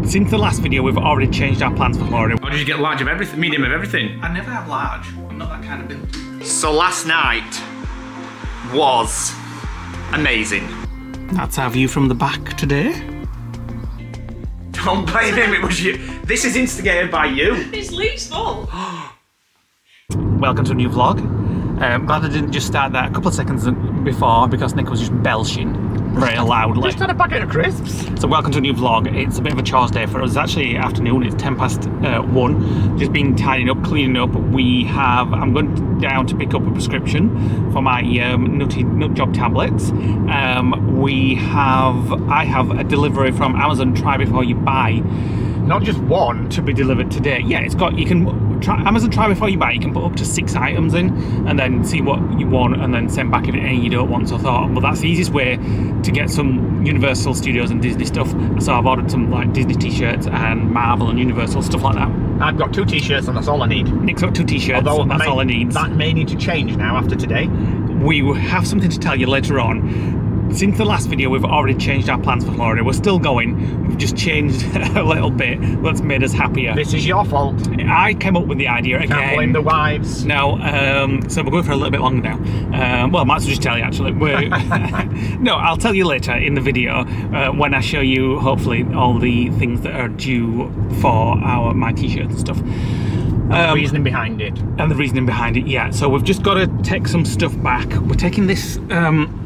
Since the last video, we've already changed our plans for Florida. Or did you get large of everything, medium of everything? I never have large. I'm not that kind of build. So last night was amazing. That's our view from the back today. Don't blame him, it was you. This is instigated by you. It's Leigh's fault. Welcome to a new vlog. Glad I didn't just start that a couple of seconds before because Nick was just belching very loudly. Just had a packet of crisps. So welcome to a new vlog. It's a bit of a chores day for us. It's actually afternoon. It's 1:10. Just been tidying up, cleaning up. I'm going down to pick up a prescription for my nut job tablets. I have a delivery from Amazon. Try before you buy. Not just one. To be delivered today. Yeah, it's got, you can try Amazon Try Before You Buy. You can put up to 6 items in and then see what you want and then send back if any you don't want. So I thought, well, that's the easiest way to get some Universal Studios and Disney stuff. So I've ordered some like Disney t-shirts and Marvel and Universal stuff like that. I've got 2 t-shirts and that's all I need. Nick's got 2 t-shirts and that's all I need. That may need to change now after today. We will have something to tell you later on. Since the last video, we've already changed our plans for Florida. We're still going. We've just changed a little bit. That's made us happier. This is your fault. I came up with the idea again. Can't blame the wives. No, so we're going for a little bit longer now. Well, I might as well just tell you actually. No, I'll tell you later in the video when I show you, hopefully, all the things that are due for my t-shirts and stuff. The reasoning behind it. And the reasoning behind it, yeah. So we've just got to take some stuff back. We're taking this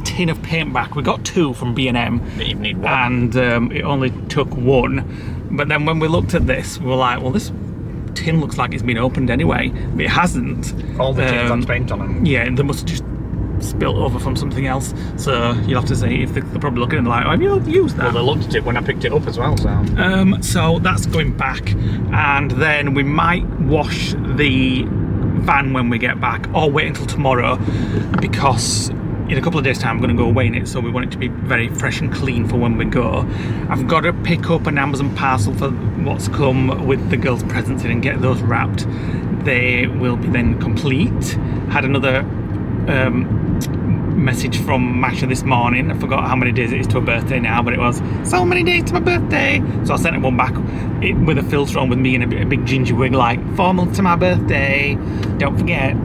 tin of paint back. We got 2 from B&M. You need 1. And it only took 1. But then when we looked at this, we were like, well, this tin looks like it's been opened anyway. But it hasn't. All the tins had paint on them. Yeah, they must have just spilt over from something else. So you'll have to say if they're probably looking and they're like, oh, have you used that? Well, they looked at it when I picked it up as well, so. So that's going back, and then we might wash the van when we get back, or wait until tomorrow, because in a couple of days' time I'm going to go away in it, so we want it to be very fresh and clean for when we go. I've got to pick up an Amazon parcel for what's come with the girls' presents in and get those wrapped. They will be then complete. Had another message from Masha this morning. I forgot how many days it is to her birthday now, but it was so many days to my birthday. So I sent her one back with a filter on with me and a big ginger wig, like 4 months to my birthday. Don't forget.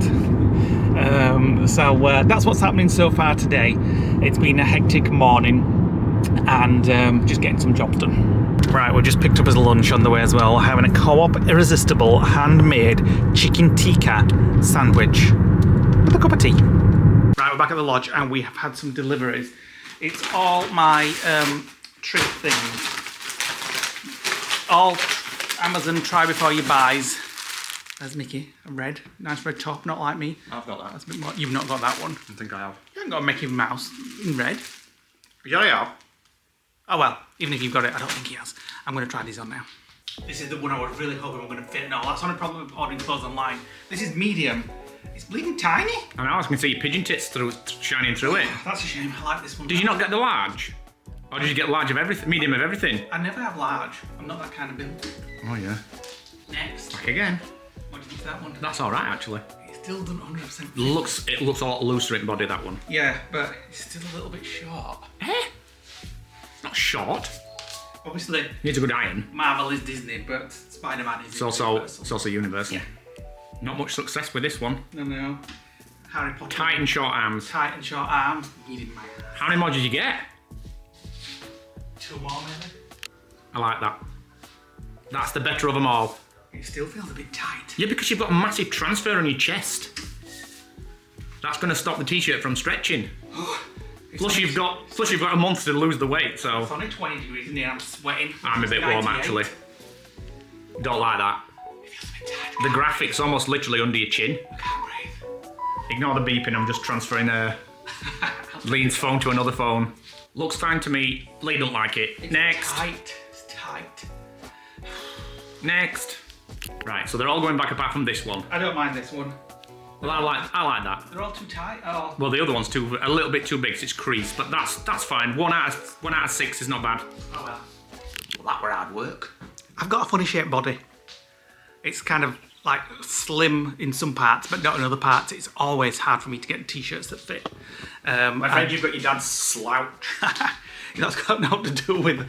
So that's what's happening so far today. It's been a hectic morning and just getting some jobs done. Right, we just picked up as lunch on the way as well, having a Co-op Irresistible handmade chicken tikka sandwich with a cup of tea. Right, we're back at the lodge and we have had some deliveries. It's all my treat things. All Amazon Try Before You Buys. There's Mickey, a red, nice red top, not like me. I've got that. That's a bit more. You've not got that one. I think I have. You haven't got a Mickey Mouse in red. Yeah, I have. Oh well, even if you've got it, I don't think he has. I'm going to try these on now. This is the one I was really hoping we're going to fit. No, that's the only problem with ordering clothes online. This is medium. It's bleeding tiny. I know, I was going to see your pigeon tits shining through it. That's a shame, I like this one. Did you not get the large? Or did you get large of everything, medium of everything? I never have large. I'm not that kind of build. Oh yeah. Next. Back again. What did you think of that one? That's alright actually. It still doesn't 100% fit. It looks a lot looser in body, that one. Yeah, but it's still a little bit short. Eh? Not short. Obviously. Needs a good iron. Marvel is Disney, but Spider-Man is Universal. It's also Universal. Yeah. Not much success with this one. No. Harry Potter. Tight and short arms. Tight and short arms. Needed my arms. How many more did you get? 2 more maybe. I like that. That's the better of them all. It still feels a bit tight. Yeah, because you've got a massive transfer on your chest. That's going to stop the t-shirt from stretching. Plus you've got a month to lose the weight, so. It's only 20 degrees in here, I'm sweating. I'm a bit warm actually. Don't like that. It feels a bit tight. The graphic's almost literally under your chin. I can't breathe. Ignore the beeping, I'm just transferring Lee's phone to another phone. Looks fine to me. Leigh don't like it. It's Next. Tight. It's tight. Next. Right, so they're all going back apart from this one. I don't mind this one. Well, I like that. They're all too tight. Oh. Well, the other one's a little bit too big, so it's creased, but that's fine. 1 out of 6 is not bad. Oh well. Well, that were hard work. I've got a funny shaped body. It's kind of like slim in some parts, but not in other parts. It's always hard for me to get t-shirts that fit. My friend, you've got your dad's slouch. That's got nothing to do with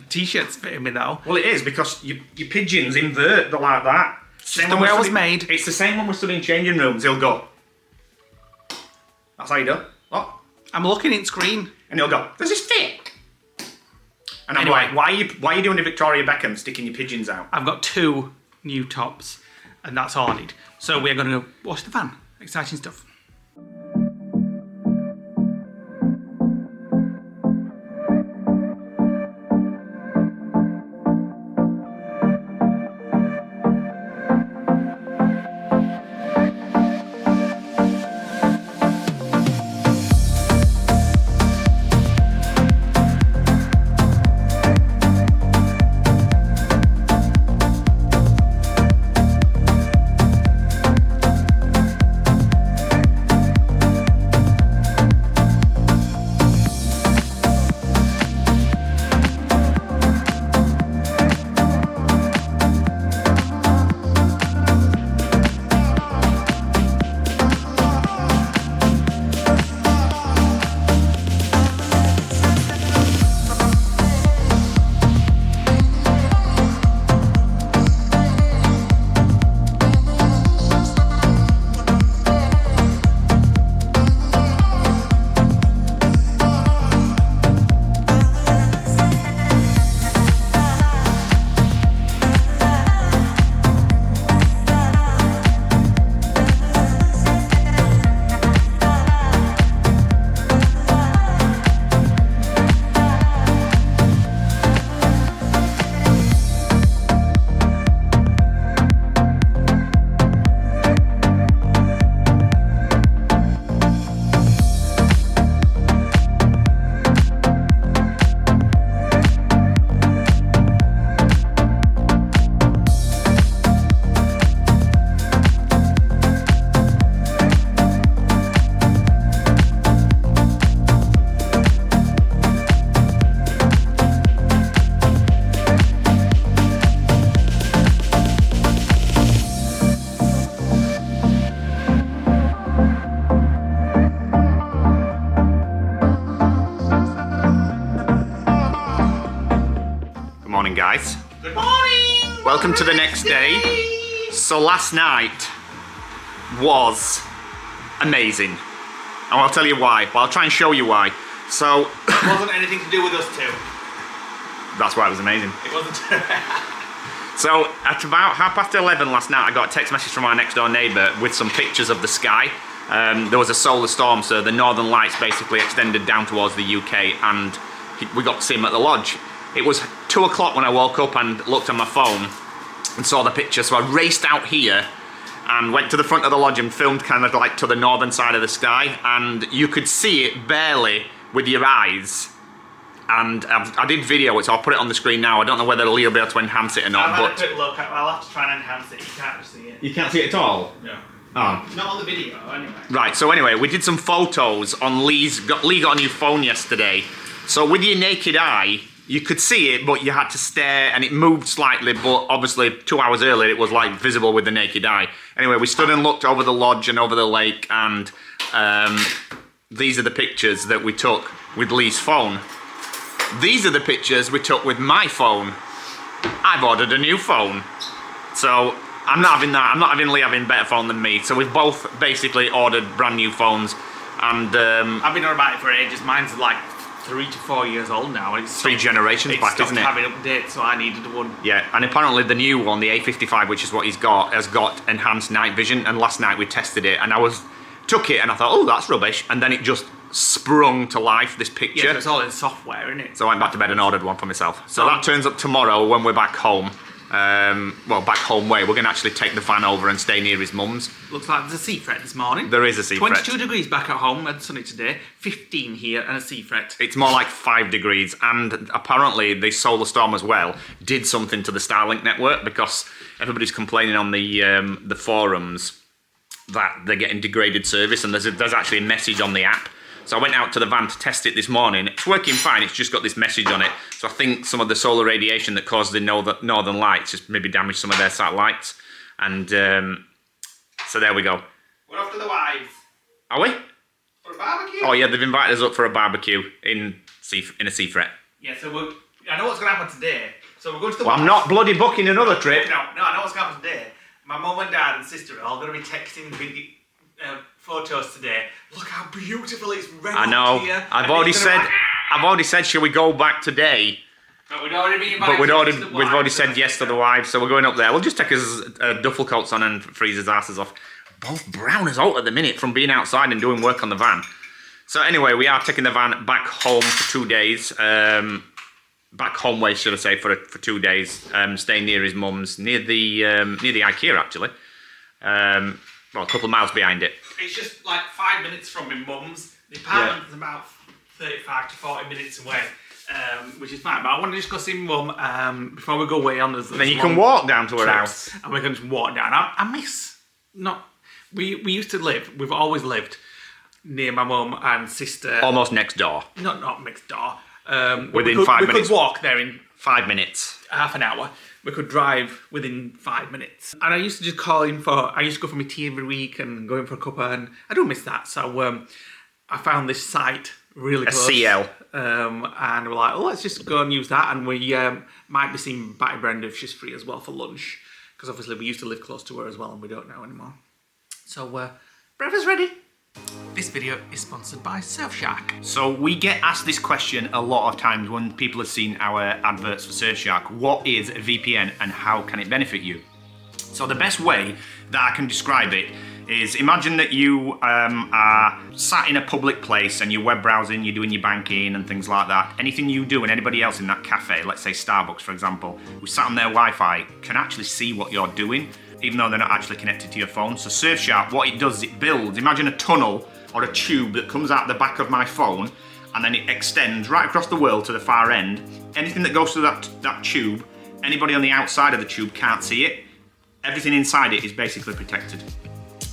T-shirt's fitting me though. Well, it is because your pigeons invert like that. Same the way I was made. It's the same when we're studying changing rooms. He'll go. That's how you do. Oh. I'm looking in screen. And he'll go, does this fit? And I'm Anyway. like, why are you doing the Victoria Beckham sticking your pigeons out? I've got 2 new tops, and that's all I need. So we're going to go wash the van. Exciting stuff. Guys, Good morning! welcome to the next day. So last night was amazing, and I'll tell you why. Well, I'll try and show you why. So It wasn't anything to do with us two. that's why it was amazing. It wasn't. So at about 11:30 last night, I got a text message from our next door neighbour with some pictures of the sky. There was a solar storm, so the northern lights basically extended down towards the UK, and we got to see them at the lodge. It was 2 o'clock when I woke up and looked on my phone and saw the picture, so I raced out here and went to the front of the lodge and filmed kind of like to the northern side of the sky, and you could see it barely with your eyes. And I did video it, so I'll put it on the screen now. I don't know whether Leigh will be able to enhance it or not. I've had a But quick look. I'll have to try and enhance it. You can't see it. you can't see it at all? No. Oh. Not on the video, anyway. Right, so anyway, we did some photos on Leigh got a new phone yesterday. So with your naked eye, you could see it, but you had to stare, and it moved slightly, but obviously 2 hours earlier it was like visible with the naked eye. Anyway, we stood and looked over the lodge and over the lake, and these are the pictures that we took with Leigh's phone. These are the pictures we took with my phone. I've ordered a new phone. So I'm not having that. I'm not having Leigh having a better phone than me. So we've both basically ordered brand new phones. And I've been on about it for ages. Mine's like 3 to 4 years old now. It's 3 generations back, isn't it? It's having updates, so I needed one. Yeah, and apparently the new one, the A55, which is what he's got, has got enhanced night vision. And last night we tested it, and took it, and I thought, oh, that's rubbish. And then it just sprung to life, this picture. Yeah, so it's all in software, isn't it? So I went back to bed and ordered one for myself. So that turns up tomorrow when we're back home. Well, back home way. We're going to actually take the van over and stay near his mum's. Looks like there's a sea fret this morning. There is a sea fret. 22 degrees back at home, and sunny today. 15 here and a sea fret. It's more like 5 degrees, and apparently the solar storm as well did something to the Starlink network, because everybody's complaining on the forums that they're getting degraded service, and there's actually a message on the app. So I went out to the van to test it this morning. It's working fine, it's just got this message on it. So I think some of the solar radiation that caused the northern lights just maybe damaged some of their satellites. And so there we go. We're off to the wives. Are we? For a barbecue? Oh yeah, they've invited us up for a barbecue in a sea fret. Yeah, so I know what's going to happen today. So we're going to the Well, I'm not bloody booking another trip. No, I know what's going to happen today. My mum and dad and sister are all going to be texting photos today. Look how beautiful it's red. I know. Here. I've already said, shall we go back today? But we'd already been invited. But we've already said yes to the wives, so we're going up there. We'll just take his duffel coats on and freeze his asses off. Both brown as out at the minute from being outside and doing work on the van. So anyway, we are taking the van back home for 2 days. Back home way, should I say, for 2 days. Staying near his mum's, near the IKEA actually. Well, a couple of miles behind it. It's just like 5 minutes from my mum's. The apartment is about 35 to 40 minutes away. Which is fine, but I want to just go see my mum before we go away on this. Then you can walk down to her house. And we can just walk down. I miss, we used to live, we've always lived near my mum and sister. Almost next door. Not next door. Within 5 minutes. We could walk there in 5 minutes. Half an hour. We could drive within 5 minutes. And I used to just I used to go for my tea every week and go in for a cuppa, and I don't miss that. So I found this site really close. A CL. And we're like, oh, let's just go and use that. And we might be seeing Batty Brenda if she's free as well for lunch. Because obviously we used to live close to her as well and we don't know anymore. So, breakfast ready. This video is sponsored by Surfshark. So we get asked this question a lot of times when people have seen our adverts for Surfshark. What is a VPN and how can it benefit you? So the best way that I can describe it is imagine that you are sat in a public place and you're web browsing, you're doing your banking and things like that. Anything you do and anybody else in that cafe, let's say Starbucks for example, who sat on their Wi-Fi can actually see what you're doing, even though they're not actually connected to your phone. So Surfshark, what it does is it builds, imagine a tunnel or a tube that comes out the back of my phone and then it extends right across the world to the far end. Anything that goes through that tube, anybody on the outside of the tube can't see it. Everything inside it is basically protected.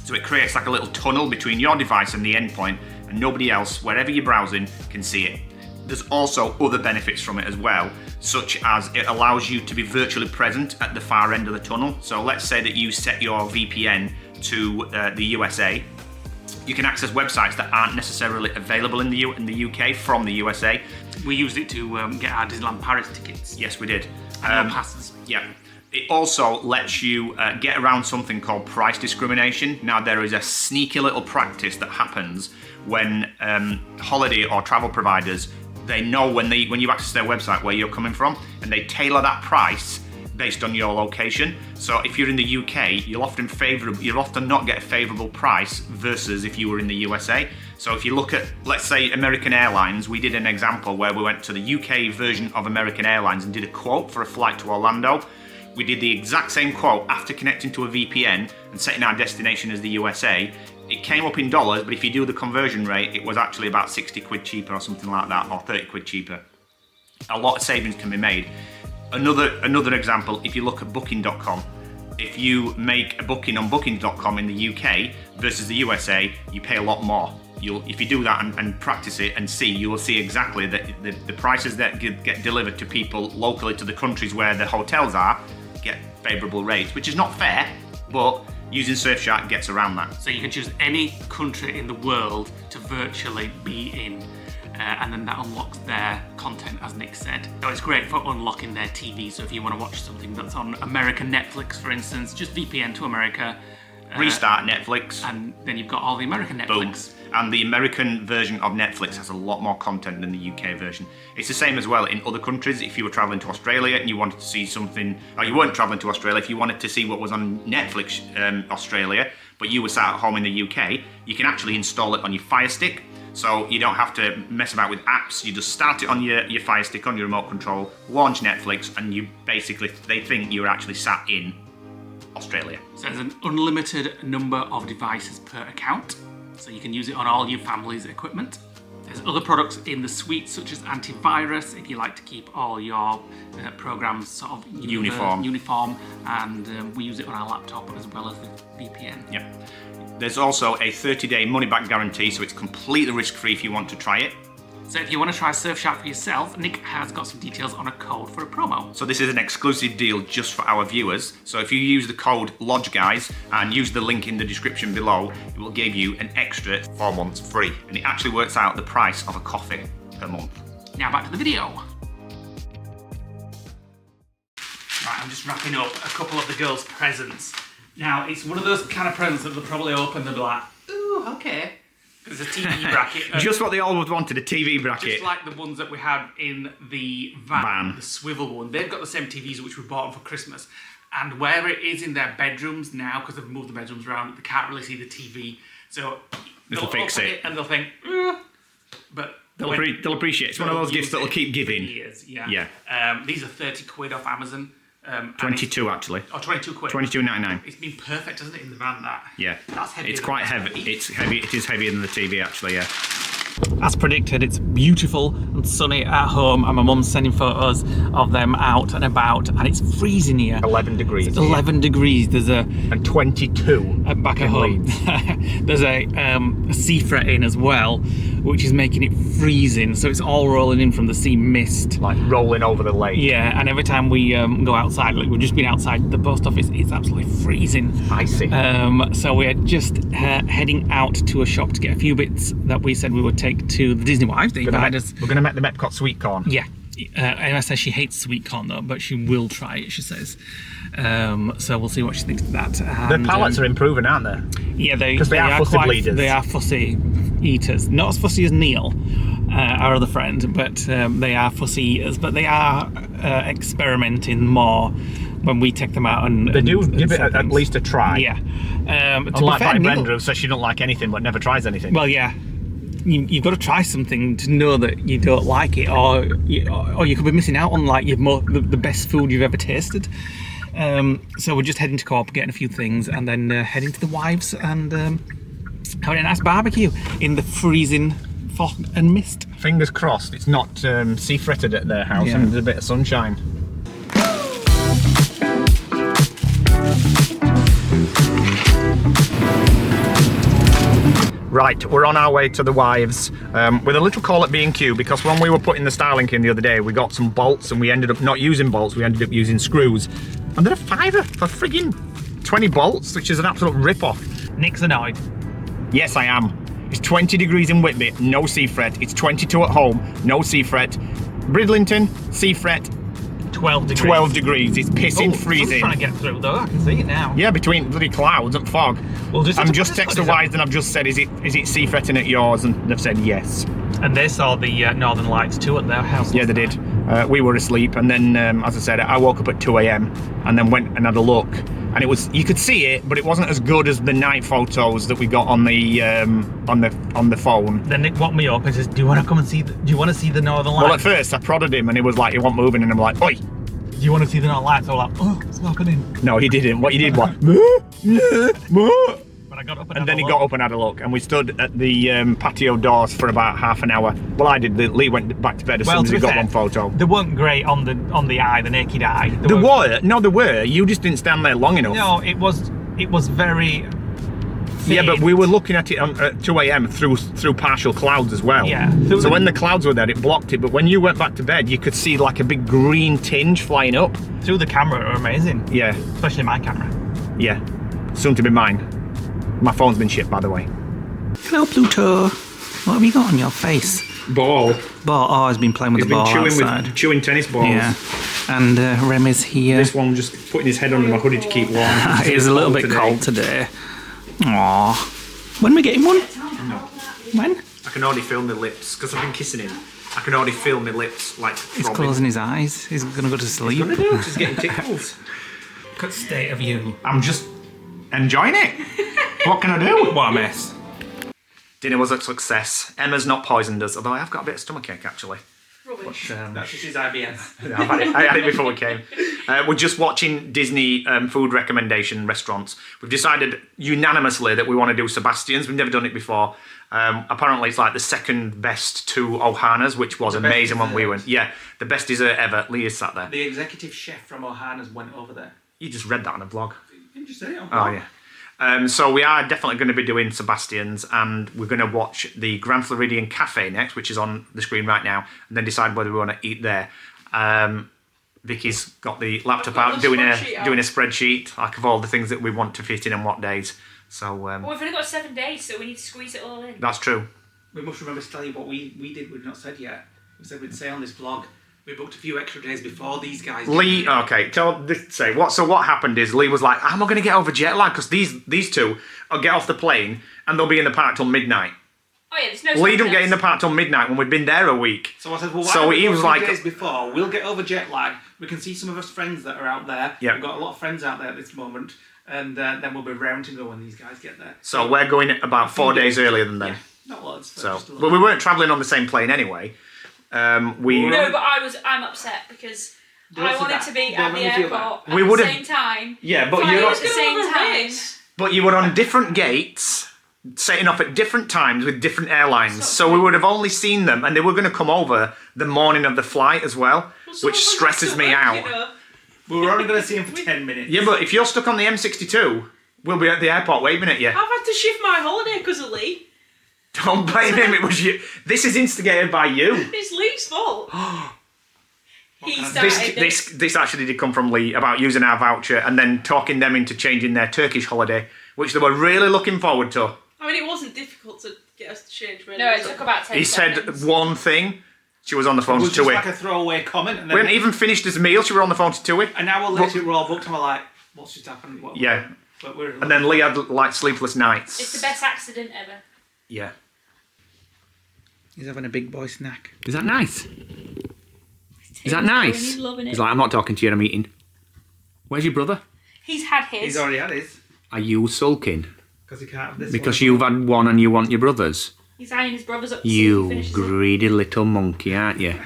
So it creates like a little tunnel between your device and the endpoint, and nobody else, wherever you're browsing, can see it. There's also other benefits from it as well, such as it allows you to be virtually present at the far end of the tunnel. So let's say that you set your VPN to the USA. You can access websites that aren't necessarily available in the UK from the USA. We used it to get our Disneyland Paris tickets. Yes, we did. And passes. Yeah. It also lets you get around something called price discrimination. Now, there is a sneaky little practice that happens when holiday or travel providers, they know when you access their website where you're coming from, and they tailor that price based on your location. So if you're in the UK, you'll often not get a favourable price versus if you were in the USA. So if you look at, let's say, American Airlines, we did an example where we went to the UK version of American Airlines and did a quote for a flight to Orlando. We did the exact same quote after connecting to a VPN and setting our destination as the USA. It came up in dollars, but if you do the conversion rate, it was actually about 60 quid cheaper or something like that, or 30 quid cheaper. A lot of savings can be made. Another example, if you look at booking.com, if you make a booking on booking.com in the UK versus the USA, you pay a lot more. If you do that and practice it and see, you will see exactly that the prices that get delivered to people locally to the countries where the hotels are get favourable rates, which is not fair, but using Surfshark gets around that. So you can choose any country in the world to virtually be in, and then that unlocks their content, as Nick said. So it's great for unlocking their TV, so if you want to watch something that's on American Netflix, for instance, just VPN to America. Restart Netflix. And then you've got all the American Netflix. Boom. And the American version of Netflix has a lot more content than the UK version. It's the same as well in other countries. If you were travelling to Australia and you wanted to see something, or you weren't travelling to Australia, if you wanted to see what was on Netflix Australia, but you were sat at home in the UK, you can actually install it on your Fire Stick. So you don't have to mess about with apps. You just start it on your Fire Stick, on your remote control, launch Netflix, and they think you're actually sat in Australia. So there's an unlimited number of devices per account, so you can use it on all your family's equipment. There's other products in the suite, such as antivirus, if you like to keep all your programs sort of uniform, and we use it on our laptop as well as the VPN. Yep. There's also a 30-day money-back guarantee, so it's completely risk-free if you want to try it. So if you want to try Surfshark for yourself, Nick has got some details on a code for a promo. So this is an exclusive deal just for our viewers. So if you use the code LODGEGUYS and use the link in the description below, it will give you an extra 4 months free. And it actually works out the price of a coffee per month. Now back to the video. I'm just wrapping up a couple of the girls' presents. Now, it's one of those kind of presents that they'll probably open, they'll be like, ooh, okay. There's a TV bracket. Just what they always wanted, a TV bracket. Just like the ones that we had in the van, the swivel one. They've got the same TVs which we bought them for Christmas. And where it is in their bedrooms now, because they've moved the bedrooms around, they can't really see the TV. So they'll fix open it. And they'll think, but they'll appreciate it. It's one of those gifts that'll keep giving. Years, yeah. These are 30 quid off Amazon. 22 actually. Oh, 22 quid. 22.99. It's been perfect, hasn't it, in the van, that? Yeah. That's heavy. It's quite heavy. It's heavy. It is heavier than the TV actually, yeah. As predicted, it's beautiful and sunny at home, and my mum's sending photos of them out and about, and it's freezing here. 11 degrees. It's 11 degrees. There's and 22 back at home. There's a sea fret in as well, which is making it freezing. So it's all rolling in from the sea mist, like rolling over the lake. Yeah, and every time we go outside, like we've just been outside the post office, it's absolutely freezing. Icy. So we're just heading out to a shop to get a few bits that we said we would take to the Disney Wives. We're going to make the Epcot sweet corn. Yeah. Emma says she hates sweet corn though, but she will try it, she says. So we'll see what she thinks of that. And, the palates are improving, aren't they? Yeah, they are fussy bleeders. They are fussy eaters. Not as fussy as Neil, our other friend, but they are fussy eaters. But they are experimenting more when we take them out and... They do give it at least a try. Yeah. Unlike Brenda, who says she don't like anything but never tries anything. Well, yeah. You've got to try something to know that you don't like it, or you could be missing out on like the best food you've ever tasted. So we're just heading to Co-op, getting a few things, and then heading to the Wives and having a nice barbecue in the freezing fog and mist. Fingers crossed it's not sea fretted at their house and there's a bit of sunshine. Right, we're on our way to the Wives with a little call at B&Q, because when we were putting the Starlink in the other day, we got some bolts and we ended up not using bolts, we ended up using screws. And they're a £5 for frigging 20 bolts, which is an absolute rip-off. Nick's annoyed. Yes, I am. It's 20 degrees in Whitby, no sea fret. It's 22 at home, no sea fret. Bridlington, sea fret, 12 degrees. 12 degrees. It's pissing freezing. I'm trying to get through though. I can see it now. Yeah, between bloody clouds and fog. Well, I'm just texted Wise and I've just said, is it sea fretting at yours? And they've said yes. And they saw the Northern Lights too at their house. Yeah, they did. We were asleep, and then, as I said, I woke up at 2 a.m. and then went and had a look. And it was, you could see it, but it wasn't as good as the night photos that we got on the phone. Then Nick woke me up and says, "Do you want to come and see? Do you want to see the Northern Lights?" Well, at first I prodded him, and he was like, "He wasn't moving," and I'm like, "Oi, do you want to see the Northern Lights?" I was like, "Oh, it's happening." No, he didn't. What he did was, But I got up and then he got up and had a look, and we stood at the patio doors for about half an hour. Well, I did. Lee went back to bed as soon as he got one photo. They weren't great on the eye, the naked eye. They were. You just didn't stand there long enough. No, it was very. Yeah, but we were looking at it at 2 a.m. through partial clouds as well. Yeah. So when the clouds were there, it blocked it. But when you went back to bed, you could see like a big green tinge flying up. Through the camera, are amazing. Yeah. Especially my camera. Yeah. Soon to be mine. My phone's been shipped, by the way. Hello, Pluto. What have you got on your face? Ball. Oh, he's been playing with the ball outside. With chewing tennis balls. Yeah. And Rem is here. This one just putting his head under my hoodie to keep warm. It is a little bit cold today. Aww. When are we getting one? No. When? I can already feel my lips, because I've been kissing him. I can already feel my lips like throbbing. He's closing his eyes. He's going to go to sleep. He's going to do. He's getting tickled. Good state of you. I'm just enjoying it. What can I do? What a mess. Dinner was a success. Emma's not poisoned us, although I have got a bit of stomachache actually. Rubbish. That's just his IBS. I had it before we came. We're just watching Disney food recommendation restaurants. We've decided unanimously that we want to do Sebastian's. We've never done it before. Apparently it's like the second best to Ohana's, which was amazing when we went. Yeah, the best dessert ever. Leah sat there. The executive chef from Ohana's went over there. You just read that on a blog. You just say it on Oh, yeah. So we are definitely going to be doing Sebastian's, and we're going to watch the Grand Floridian Cafe next, which is on the screen right now, and then decide whether we want to eat there. Vicky's got the laptop out, doing a spreadsheet like of all the things that we want to fit in and what days. So well, we've only got 7 days, so we need to squeeze it all in. That's true. We must remember to tell you what we did. We've not said yet. We said we'd say on this vlog We booked a few extra days before these guys. Leigh, okay, say what. So what happened is Leigh was like, "How am I going to get over jet lag? Because these two will get off the plane and they'll be in the park till midnight." Oh yeah, there's no. Leigh don't get in the park till midnight when we've been there a week. So I said, well, why so don't we he go was a few like, days before, we'll get over jet lag. We can see some of us friends that are out there. Yeah. We've got a lot of friends out there at this moment, and then we'll be round to go when these guys get there. So we're going about 4 days earlier than them. Yeah, not loads. So, just a but we weren't travelling on the same plane anyway. No, but I'm upset because I wanted to be at the airport at the same time. Yeah, but Flying you're at the same time. But you were on different gates, setting off at different times with different airlines. So we would have only seen them, and they were going to come over the morning of the flight as well, which stresses me out. You know. We were only going to see him for 10 minutes. Yeah, but if you're stuck on the M62, we'll be at the airport waving at you. I've had to shift my holiday because of Leigh. Don't blame him, it was you. This is instigated by you. It's Leigh's fault. He started This actually did come from Leigh about using our voucher and then talking them into changing their Turkish holiday, which they were really looking forward to. I mean, it wasn't difficult to get us to change. Really, No, it took about 10 He seconds. said one thing. She was on the phone It to was just Tui. like a throwaway comment. And We hadn't even finished his meal. She were on the phone to Tui. an hour later, we're all booked, and we're like, what's just happened? What, Yeah. But we're, And then Leigh had like sleepless nights. It's the best accident ever. Yeah. He's having a big boy snack. Is that nice? Is that He's nice? loving it. He's like, I'm not talking to you, I'm eating. Where's your brother? He's had his. He's already had his. Are you sulking? Because he can't have this Because one. you've had one and you want your brother's? He's eyeing his brothers up to see if he You finishes it. greedy little monkey, aren't you?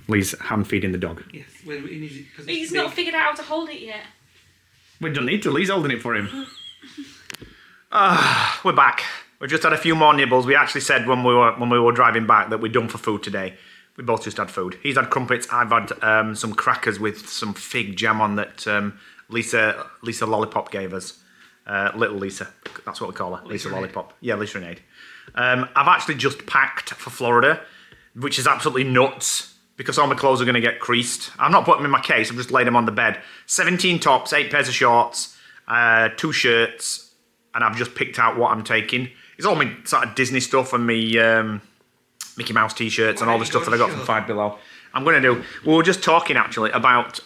Leigh's hand feeding the dog. Yes, he needs it 'cause it's He's big. not figured out how to hold it yet. We don't need to. Leigh's holding it for him. We're back. We've just had a few more nibbles. We actually said when we were driving back that we're done for food today. We both just had food. He's had crumpets. I've had some crackers with some fig jam on that Lisa Lollipop gave us. Little Lisa. That's what we call her. Lisa Lollipop. Yeah, Lisa Renade. I've actually just packed for Florida, which is absolutely nuts. Because all my clothes are going to get creased. I'm not putting them in my case, I've just laid them on the bed. 17 tops, 8 pairs of shorts, 2 shirts, and I've just picked out what I'm taking. It's all my sort of Disney stuff and me Mickey Mouse t-shirts and all the stuff that I got from Five Below. We were just talking actually about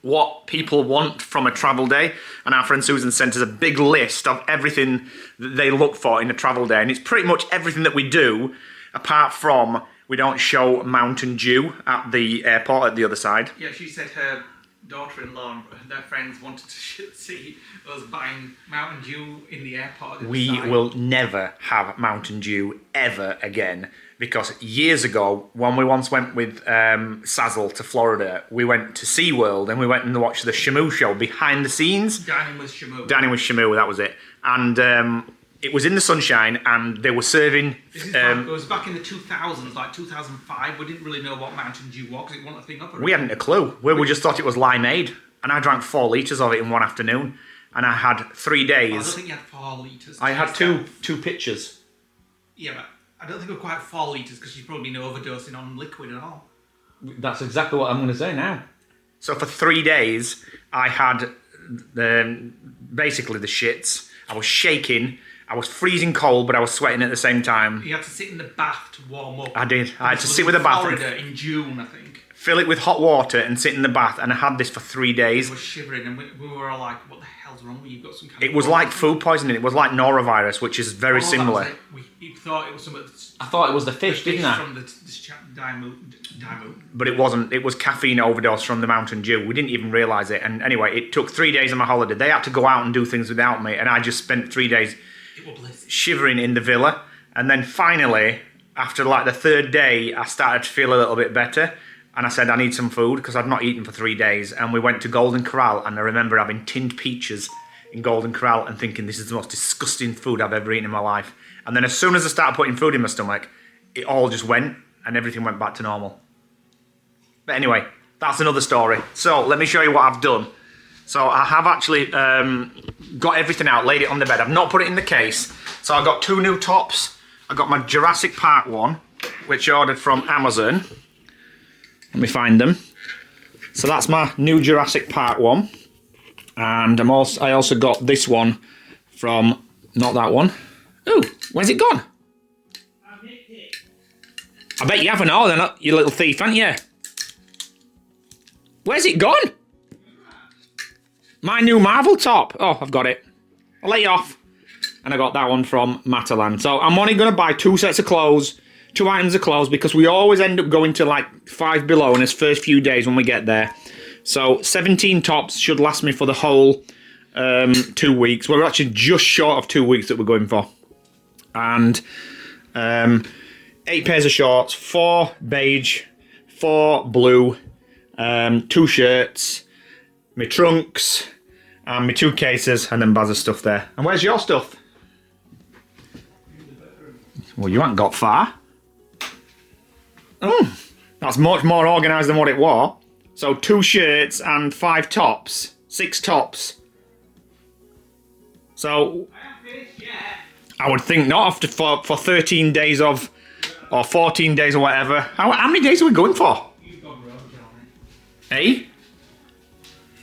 what people want from a travel day, and our friend Susan sent us a big list of everything that they look for in a travel day, and it's pretty much everything that we do, apart from we don't show Mountain Dew at the airport at the other side. Yeah, she said her daughter-in-law and their friends wanted to see us buying Mountain Dew in the airport. We will never have Mountain Dew ever again, because years ago, when we once went with Sazzle to Florida, we went to SeaWorld and we went and watched the Shamu show behind the scenes. Dining with Shamu. Dining with Shamu, that was it. And it was in the sunshine and they were serving... This is it was back in the 2000s, like 2005. We didn't really know what Mountain Dew was because it wasn't a thing up. We hadn't a clue. We just thought it was limeade. And I drank 4 litres of it in one afternoon. And I had 3 days. I don't think you had 4 litres. I had two pitchers. Yeah, but I don't think it was quite 4 litres because you've probably been overdosing on liquid and all. That's exactly what I'm going to say now. So for 3 days, I had basically the shits. I was shaking. I was freezing cold, but I was sweating at the same time. You had to sit in the bath to warm up. I did. I had to This sit was with the bath, Florida in June, I think. fill it with hot water, and sit in the bath. And I had this for 3 I days. was shivering, and we were all like, "What the hell's wrong with you? You've got some kind It of." was like food poisoning. It was like norovirus, which is very similar. We thought it was some of the I thought it was the fish, fish didn't I? from the Diamond. But it wasn't. It was caffeine overdose from the Mountain Dew. We didn't even realise it. And anyway, it took 3 days of my holiday. They had to go out and do things without me, and I just spent 3 days It was bliss. shivering in the villa. And then finally, after like the 3rd day, I started to feel a little bit better. And I said, I need some food because I'd not eaten for 3 days. And we went to Golden Corral, and I remember having tinned peaches in Golden Corral and thinking, this is the most disgusting food I've ever eaten in my life. And then as soon as I started putting food in my stomach, it all just went and everything went back to normal. But anyway, that's another story. So let me show you what I've done. So I have actually got everything out, laid it on the bed. I've not put it in the case. So I got 2 new tops. I got my Jurassic Park one, which I ordered from Amazon. Let me find them. So that's my new Jurassic Park one. And I also got this one from, not that one. Oh, where's it gone? I bet you haven't all then, you little thief, haven't you? Where's it gone? My new Marvel top. Oh, I've got it. I'll let you off. And I got that one from Matalan. So I'm only going to buy 2 sets of clothes, 2 items of clothes, because we always end up going to like Five Below in this first few days when we get there. So 17 tops should last me for the whole 2 weeks. We're actually just short of 2 weeks that we're going for. And 8 pairs of shorts, 4 beige, 4 blue, 2 shirts, my trunks, and my 2 cases, and then Baz's stuff there. And where's your stuff? Well, you haven't got far. That's much more organised than what it was. So 2 shirts and 5 tops. 6 tops. So I would think not after for 13 days of, or 14 days or whatever. How many days are we going for? You've gone for overkill, Eh?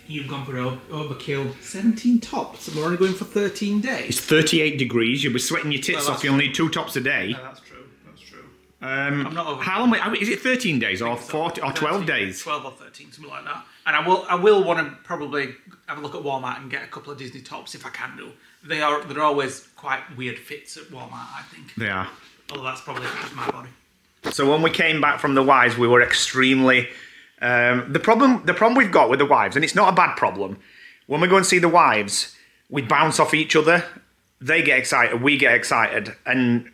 You've gone for overkill. 17 tops, and we're only going for 13 days. It's 38 degrees. You'll be sweating your tits off. You'll need 2 tops a day. No, that's true. That's true. I'm not over. How long? Is it 13 days or 40 or 12 days? 12 or 13, something like that. And I will want to probably have a look at Walmart and get a couple of Disney tops if I can do. They're always quite weird fits at Walmart, I think. They are. Although that's probably just my body. So when we came back from the wives, we were extremely. The problem we've got with the wives, and it's not a bad problem. When we go and see the wives, we bounce off each other. They get excited, we get excited, and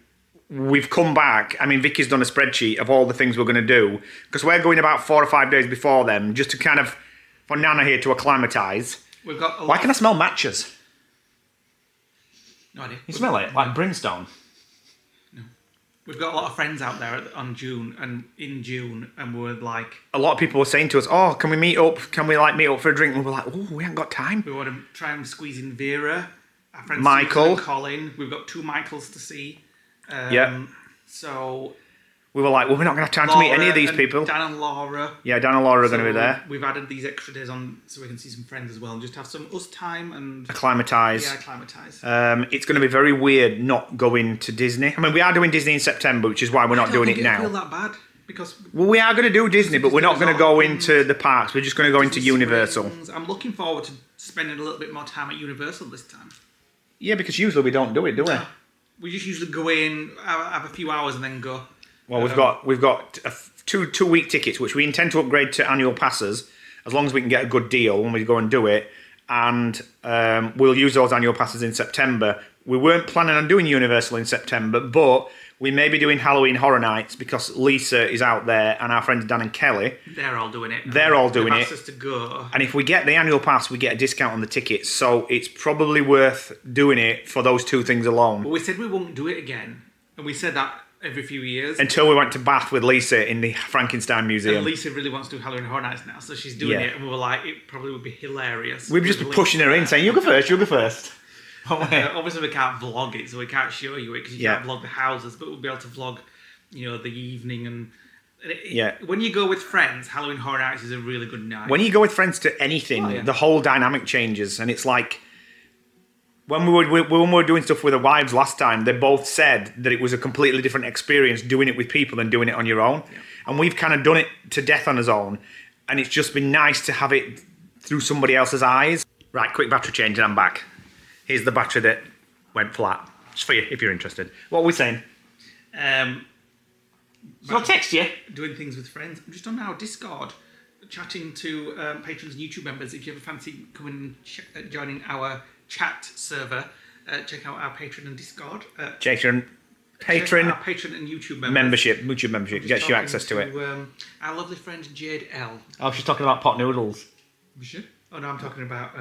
we've come back. I mean, Vicky's done a spreadsheet of all the things we're going to do because we're going about 4 or 5 days before them, just to kind of for Nana here to acclimatise. We've got. Why can I smell matches? No idea. You smell it like brimstone. We've got a lot of friends out there in June, and we're like... A lot of people were saying to us, oh, can we meet up? Can we like meet up for a drink? And we're like, oh, we haven't got time. We want to try and squeeze in Vera, our friends Michael. Susan and Colin. We've got 2 Michaels to see. Yeah. So... We were like, well, we're not going to have time to meet any of these people. Dan and Laura. Yeah, Dan and Laura are going to be there. We've added these extra days on so we can see some friends as well and just have some us time and... Acclimatise. Yeah, acclimatise. It's going to be very weird not going to Disney. I mean, we are doing Disney in September, which is why we're not doing it now. I don't feel that bad because... Well, we are going to do Disney, but we're not going to go into the parks. We're just going to go into Universal. I'm looking forward to spending a little bit more time at Universal this time. Yeah, because usually we don't do it, do we? We just usually go in, have a few hours and then go... Well, we've got 2 week tickets, which we intend to upgrade to annual passes, as long as we can get a good deal when we go and do it. And we'll use those annual passes in September. We weren't planning on doing Universal in September, but we may be doing Halloween Horror Nights because Lisa is out there and our friends Dan and Kelly. They're all doing it. They're all doing it. They've asked us to go. And if we get the annual pass, we get a discount on the tickets. So it's probably worth doing it for those 2 things alone. But we said we won't do it again. And we said that every few years. Until we went to Bath with Lisa in the Frankenstein Museum. And Lisa really wants to do Halloween Horror Nights now, so she's doing it, and we were like, it probably would be hilarious. We'd just be pushing her in, saying, you go first, you go first. Obviously we can't vlog it, so we can't show you it, because you can't vlog the houses, but we'll be able to vlog, the evening, and when you go with friends, Halloween Horror Nights is a really good night. When you go with friends to anything, the whole dynamic changes, and it's like, when we were doing stuff with the wives last time, they both said that it was a completely different experience doing it with people than doing it on your own. Yeah. And we've kind of done it to death on our own. And it's just been nice to have it through somebody else's eyes. Right, quick battery change and I'm back. Here's the battery that went flat. Just for you, if you're interested. What are we saying? I'll text you. Doing things with friends. I'm just on our Discord, chatting to patrons and YouTube members. If you ever fancy coming and joining our chat server, check out our Patreon and Discord. Patreon our Patreon and YouTube membership gets you access to it. Our lovely friend Jade L. Oh, she's talking about pot noodles. Was she? Oh no, I'm talking about.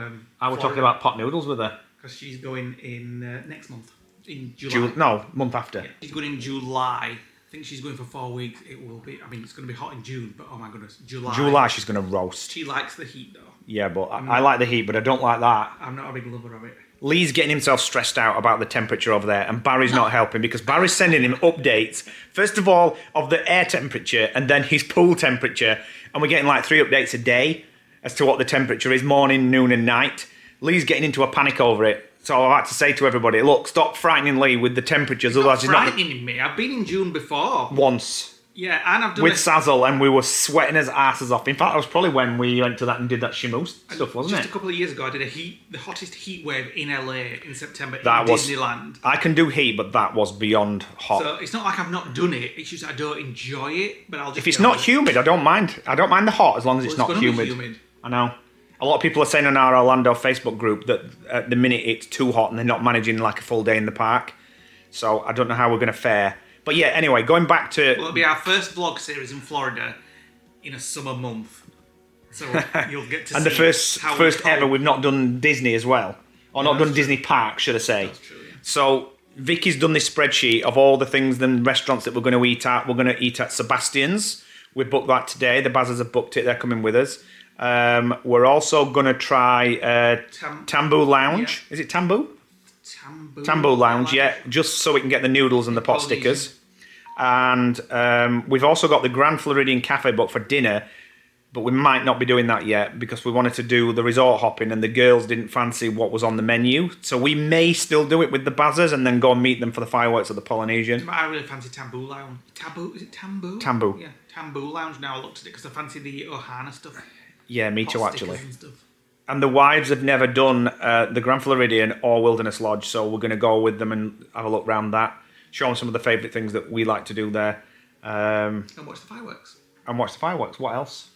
I was talking about pot noodles with her because she's going in next month in July. Month after. Yeah, she's going in July. I think she's going for 4 weeks. It will be. I mean, it's going to be hot in June, but oh my goodness, July. July, she's going to roast. She likes the heat though. Yeah, but I like the heat, but I don't like that. I'm not a big lover of it. Lee's getting himself stressed out about the temperature over there, and Barry's not helping because Barry's sending him updates, first of all, of the air temperature and then his pool temperature, and we're getting like 3 updates a day as to what the temperature is, morning, noon, and night. Lee's getting into a panic over it. So I've had to say to everybody, look, stop frightening Lee with the temperatures. Otherwise, he's not frightening me. I've been in June before. Once. Yeah, and I've done with Sazzle, and we were sweating his asses off. In fact, that was probably when we went to that and did that Shamu stuff, wasn't just it? A couple of years ago, I did the hottest heat wave in LA in September That in was Disneyland. I can do heat, but that was beyond hot. So it's not like I've not done it. It's just I don't enjoy it. But I'll just if it's not humid, I don't mind. I don't mind the hot as long as it's not gonna be humid. I know. A lot of people are saying on our Orlando Facebook group that at the minute it's too hot and they're not managing like a full day in the park. So I don't know how we're going to fare. But yeah, anyway, going back to... Well, it'll be our first vlog series in Florida in a summer month. So you'll get to and see the first ever we've not done Disney as well. Or not done Disney Park, should I say. That's true, yeah. So Vicky's done this spreadsheet of all the things and restaurants that we're going to eat at. We're going to eat at Sebastian's. We booked that today. The Bazzers have booked it. They're coming with us. We're also going to try Tambu Lounge. Yeah. Is it Tambu? Tambu Lounge, yeah, just so we can get the noodles and the pot stickers. And we've also got the Grand Floridian Cafe booked for dinner, but we might not be doing that yet because we wanted to do the resort hopping and the girls didn't fancy what was on the menu. So we may still do it with the Bazzers and then go and meet them for the fireworks at the Polynesian. I really fancy Tambu Lounge. Is it Tambu? Tambu. Yeah, Tambu Lounge. Now I looked at it because I fancy the Ohana stuff. Yeah, me too, actually. And the wives have never done the Grand Floridian or Wilderness Lodge, so we're going to go with them and have a look around that. Show them some of the favourite things that we like to do there. And watch the fireworks. What else?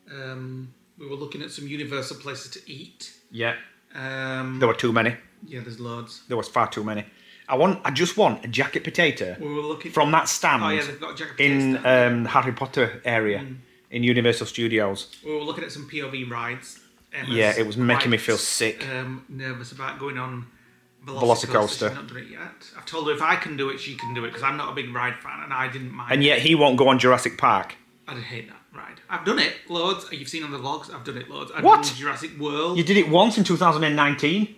We were looking at some Universal places to eat. Yeah. There were too many. Yeah, there's loads. There was far too many. I just want a jacket potato from that stand they've got a jacket potato in the Harry Potter area in Universal Studios. We were looking at some POV rides. It was making me feel sick. Nervous about going on Velocicoaster. She's not done it yet. I've told her if I can do it, she can do it because I'm not a big ride fan and I didn't mind. And yet he won't go on Jurassic Park. I'd hate that ride. I've done it loads. You've seen on the vlogs. I've done it loads. I've What? done Jurassic World. You did it once in 2019.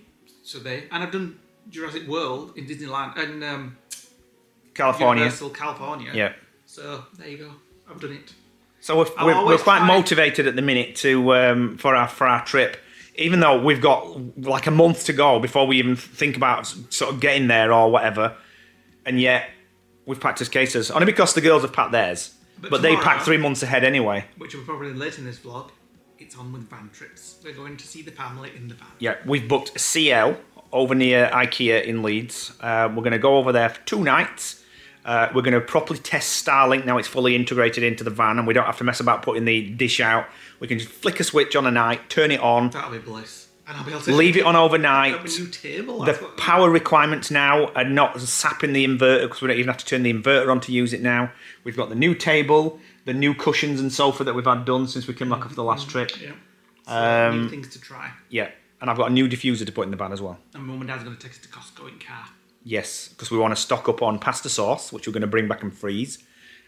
And I've done Jurassic World in Disneyland and California. Universal California. Yeah. So there you go. I've done it. So we're quite motivated at the minute to for our trip, even though we've got like a month to go before we even think about sort of getting there or whatever, and yet we've packed as cases only because the girls have packed theirs, but they packed 3 months ahead anyway. Which will probably late in this vlog. It's on with van trips. We're going to see the family in the van. Yeah, we've booked CL over near IKEA in Leeds. We're going to go over there for 2 nights. We're going to properly test Starlink now it's fully integrated into the van and we don't have to mess about putting the dish out. We can just flick a switch on a night, turn it on. That'll be bliss. And I'll be able to leave it on overnight. A new table. The power requirements now are not sapping the inverter because we don't even have to turn the inverter on to use it now. We've got the new table, the new cushions and sofa that we've had done since we came back off the last trip. Yeah. So new things to try. Yeah. And I've got a new diffuser to put in the van as well. And Mum and Dad's going to take us to Costco in car. Yes, because we want to stock up on pasta sauce, which we're going to bring back and freeze.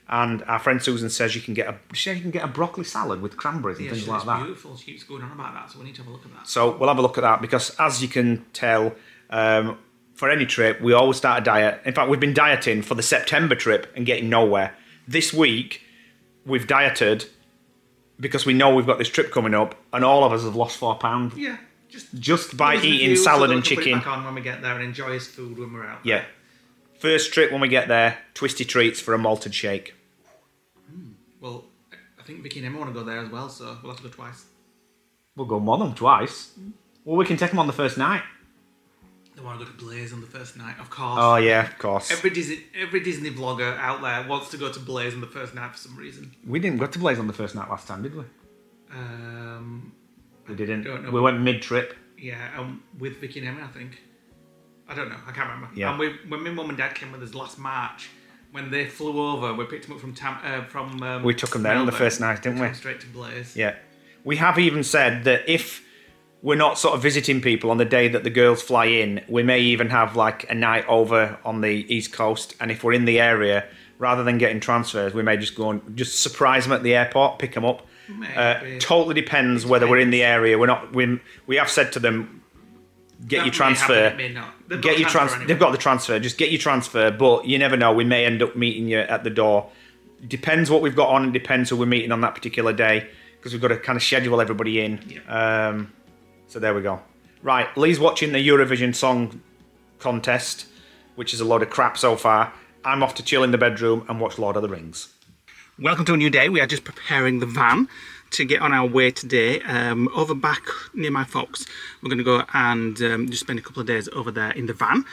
And our friend Susan says you can get a broccoli salad with cranberries and things like that. Beautiful. She keeps going on about that, so we need to have a look at that. So we'll have a look at that because, as you can tell, for any trip we always start a diet. In fact, we've been dieting for the September trip and getting nowhere. This week we've dieted because we know we've got this trip coming up, and all of us have lost 4 pounds. Yeah. Just by eating salad and chicken. Put it back on when we get there and enjoy his food when we're out. Yeah. First trip when we get there, twisty treats for a malted shake. Well, I think Vicky and Emma want to go there as well, so we'll have to go twice. We'll go more than twice. Well, we can take them on the first night. They want to go to Blaze on the first night, of course. Oh yeah, of course. Every Disney vlogger out there wants to go to Blaze on the first night for some reason. We didn't go to Blaze on the first night last time, did we? We didn't. We went mid-trip. Yeah, with Vicky and Emma, I think. I don't know. I can't remember. Yeah. And when my mum and dad came with us last March, when they flew over, we picked them up from we took them there on the first night, didn't we? Straight to Blaze. Yeah. We have even said that if we're not sort of visiting people on the day that the girls fly in, we may even have like a night over on the East Coast, and if we're in the area, rather than getting transfers, we may just go and just surprise them at the airport, pick them up. Totally depends whether we're in the area. We have said to them, get your transfer. Get your transfer. They've got the transfer. Just get your transfer. But you never know. We may end up meeting you at the door. Depends what we've got on. And depends who we're meeting on that particular day because we've got to kind of schedule everybody in. Yeah. So there we go. Right, Lee's watching the Eurovision Song Contest, which is a load of crap so far. I'm off to chill in the bedroom and watch Lord of the Rings. Welcome to a new day. We are just preparing the van to get on our way today. Over back near my folks, we're going to go and just spend a couple of days over there in the van.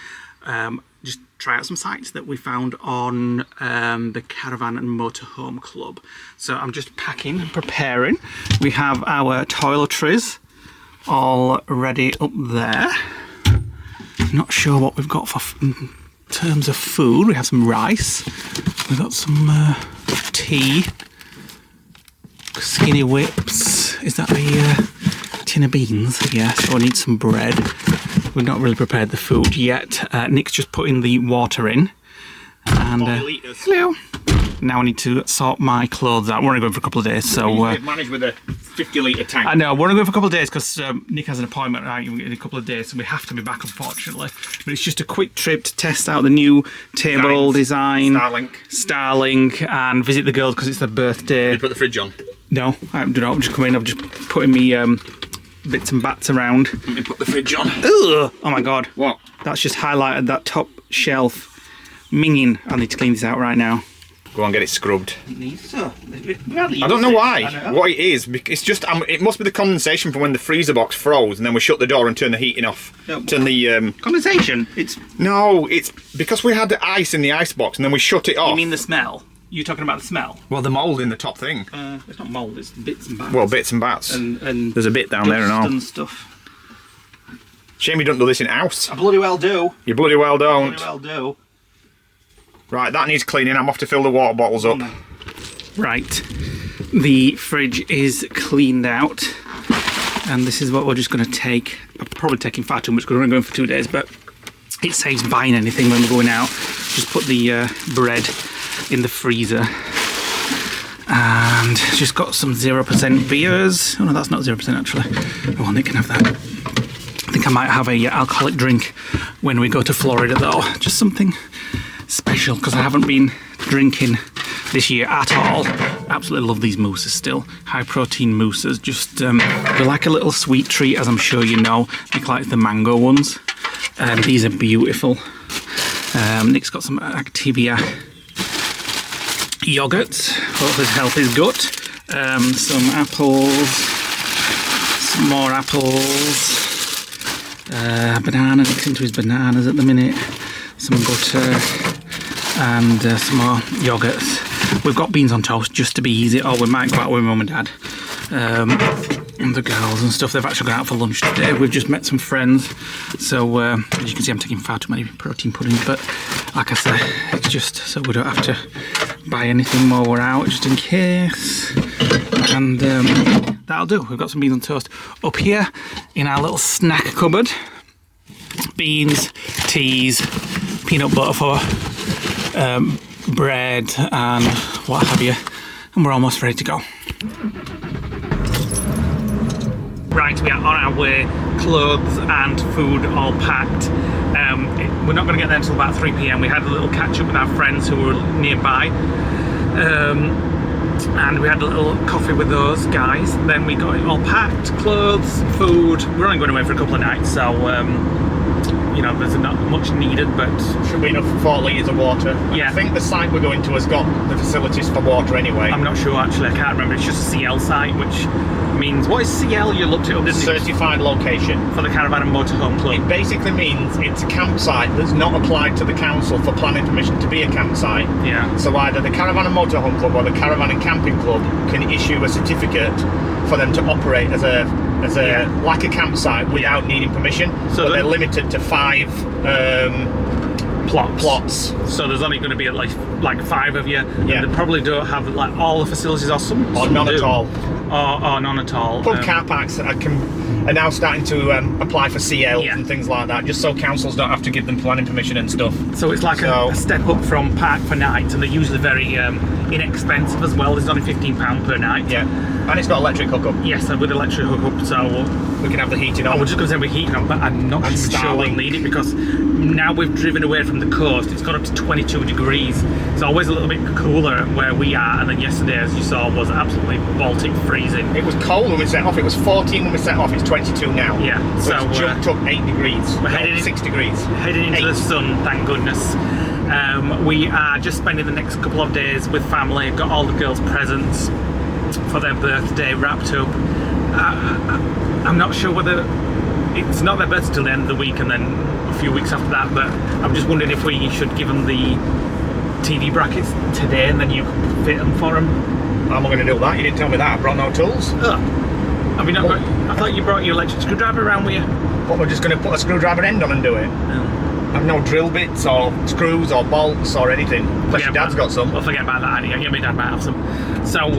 Just try out some sites that we found on the Caravan and Motorhome Club. So I'm just packing and preparing. We have our toiletries all ready up there. Not sure what we've got for in terms of food. We have some rice. We've got some tea. Skinny whips. Is that a tin of beans? Yeah, so I need some bread. We've not really prepared the food yet. Nick's just putting the water in. And hello. Now I need to sort my clothes out. We're only going for a couple of days, so manage with a 50-litre tank. I know, we're only going for a couple of days because Nick has an appointment in a couple of days, so we have to be back, unfortunately. But it's just a quick trip to test out the new table design, Starlink, and visit the girls because it's their birthday. Did you put the fridge on? No, I haven't done it. I'm just coming in. I'm just putting me bits and bats around. Let me put the fridge on. Ugh! Oh my god. What? That's just highlighted that top shelf. Minging. I need to clean this out right now. Go on, get it scrubbed. It needs to. I don't know why. What it is, it's just it must be the condensation from when the freezer box froze, and then we shut the door and turned the heating off. No, turn the condensation. It's because we had the ice in the ice box, and then we shut it off. You mean the smell? You're talking about the smell? Well, the mould in the top thing. It's not mould. It's bits and bats. Well, bits and bats. And there's a bit down there and all. And stuff. Shame you don't do this in house. I bloody well do. You bloody well don't. Bloody well do. Right, that needs cleaning. I'm off to fill the water bottles up. Right, the fridge is cleaned out, and this is what we're just going to take. I'm probably taking far too much because we're only going for 2 days, but it saves buying anything when we're going out. Just put the bread in the freezer, and just got some 0% beers. Oh no, that's not 0% actually. Oh, Nick can have that. I think I might have a alcoholic drink when we go to Florida though. Just something special because I haven't been drinking this year at all. Absolutely love these mousses still. High protein mousses, just they're like a little sweet treat, as I'm sure you know. Nick likes the mango ones. These are beautiful. Nick's got some Activia yogurt. Hope his health is good. Some apples, some more apples. Banana, Nick's into his bananas at the minute. Some butter and some more yogurts. We've got beans on toast just to be easy, or we might go out with Mum and Dad and the girls and stuff. They've actually gone out for lunch today. We've just met some friends, so as you can see I'm taking far too many protein puddings, but like I said, it's just so we don't have to buy anything while we're out, just in case. And that'll do. We've got some beans on toast up here in our little snack cupboard. Beans, teas, peanut butter for bread and what have you, and we're almost ready to go. Right, we are on our way, clothes and food all packed. We're not going to get there until about 3 PM. We had a little catch up with our friends who were nearby, and we had a little coffee with those guys. Then we got it all packed, clothes, food. We're only going away for a couple of nights, so you know, there's not much needed, but should be enough for 4 litres of water. Yeah. I think the site we're going to has got the facilities for water anyway. I'm not sure actually, I can't remember. It's just a CL site, which means, what is CL? You looked it up, didn't you? Certified location. For the Caravan and Motorhome Club. It basically means it's a campsite that's not applied to the council for planning permission to be a campsite. Yeah. So either the Caravan and Motorhome Club or the Caravan and Camping Club can issue a certificate for them to operate as a like a campsite without needing permission. So they're limited to 5 plots. So there's only going to be like 5 of you. Yeah. And they probably don't have like all the facilities, or some none at all. Or none at all. Pub car parks are now starting to apply for CLs and things like that, just so councils don't have to give them planning permission and stuff. So it's like a step up from park for nights, and they're usually very inexpensive as well. It's only £15 per night. Yeah, and it's got electric hookup. Yes, with electric hookup, so we can have the heating on. We're just going to say we're heating on, but I'm not sure we'll need it because now we've driven away from the coast. It's got up to 22 degrees. It's always a little bit cooler where we are, and then yesterday, as you saw, was absolutely Baltic freezing. It was cold when we set off. It was 14 when we set off. It's 22 now. Yeah, so it's jumped up 8 degrees. We're heading 6 degrees. Heading into the sun, thank goodness. We are just spending the next couple of days with family. Got all the girls' presents for their birthday wrapped up. I'm not sure whether it's not their birthday till the end of the week and then a few weeks after that, but I'm just wondering if we should give them the TV brackets today and then you can fit them for them. How am I going to do that? You didn't tell me that. I brought no tools. Have you not got, I thought you brought your electric screwdriver around with you. But we're just going to put a screwdriver end on and do it. I've no drill bits or screws or bolts or anything. Unless your dad's got some. Well, forget about that idea. Yeah, my dad might have some. So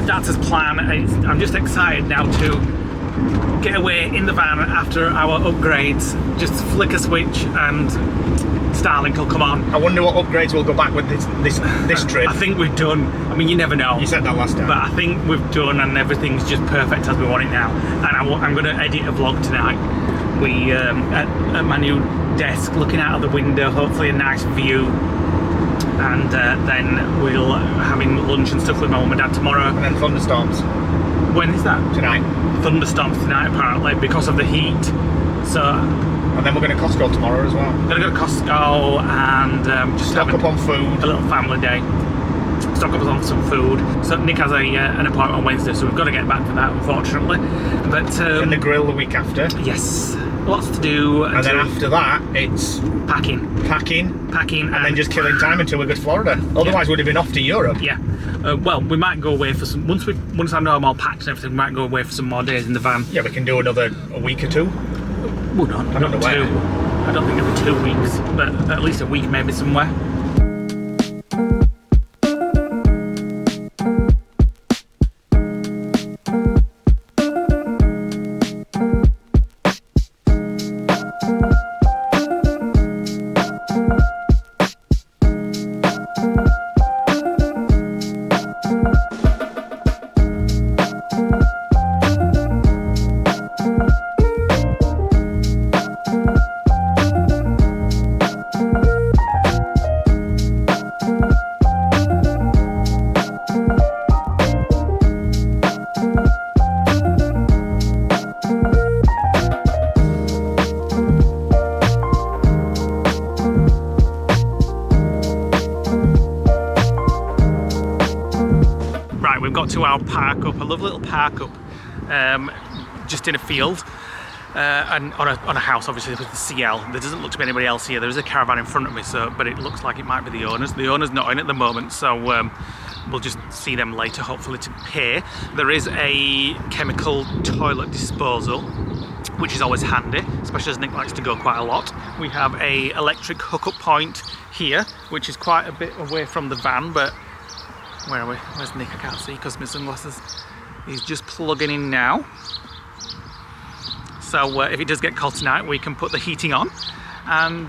that's his plan. I'm just excited now to get away in the van after our upgrades. Just flick a switch and Starlink will come on. I wonder what upgrades will go back with this trip. I think we've done. I mean, you never know. You said that last time. But I think we've done, and everything's just perfect as we want it now. And I'm going to edit a vlog tonight. We at my new desk, looking out of the window, hopefully a nice view, and then we'll having lunch and stuff with my mum and dad tomorrow. And then thunderstorms. When is that? Tonight. Thunderstorms tonight, apparently, because of the heat. So. And then we're going to Costco tomorrow as well. We're going to go to Costco and just stock up on food. A little family day. Stock up on some food. So Nick has an appointment on Wednesday, so we've got to get back for that, unfortunately. But and the grill the week after. Yes, lots to do. And then after that, it's packing, and then just killing time until we go to Florida. Otherwise, we'd have been off to Europe. Yeah. Well, we might go away for some. Once I know I'm all packed and everything, we might go away for some more days in the van. Yeah, we can do a week or two. Well, not I don't know where. I don't think it'll be 2 weeks, but at least a week maybe somewhere. We've got to our park up, a lovely little park up, just in a field, and on a house, obviously with the CL. There doesn't look to be anybody else here. There is a caravan in front of me, but it looks like it might be the owners. The owner's not in at the moment, so we'll just see them later, hopefully to pay. There is a chemical toilet disposal, which is always handy, especially as Nick likes to go quite a lot. We have a electric hookup point here, which is quite a bit away from the van, but where are we? Where's Nick? I can't see because of my sunglasses. He's just plugging in now. So if it does get cold tonight, we can put the heating on. And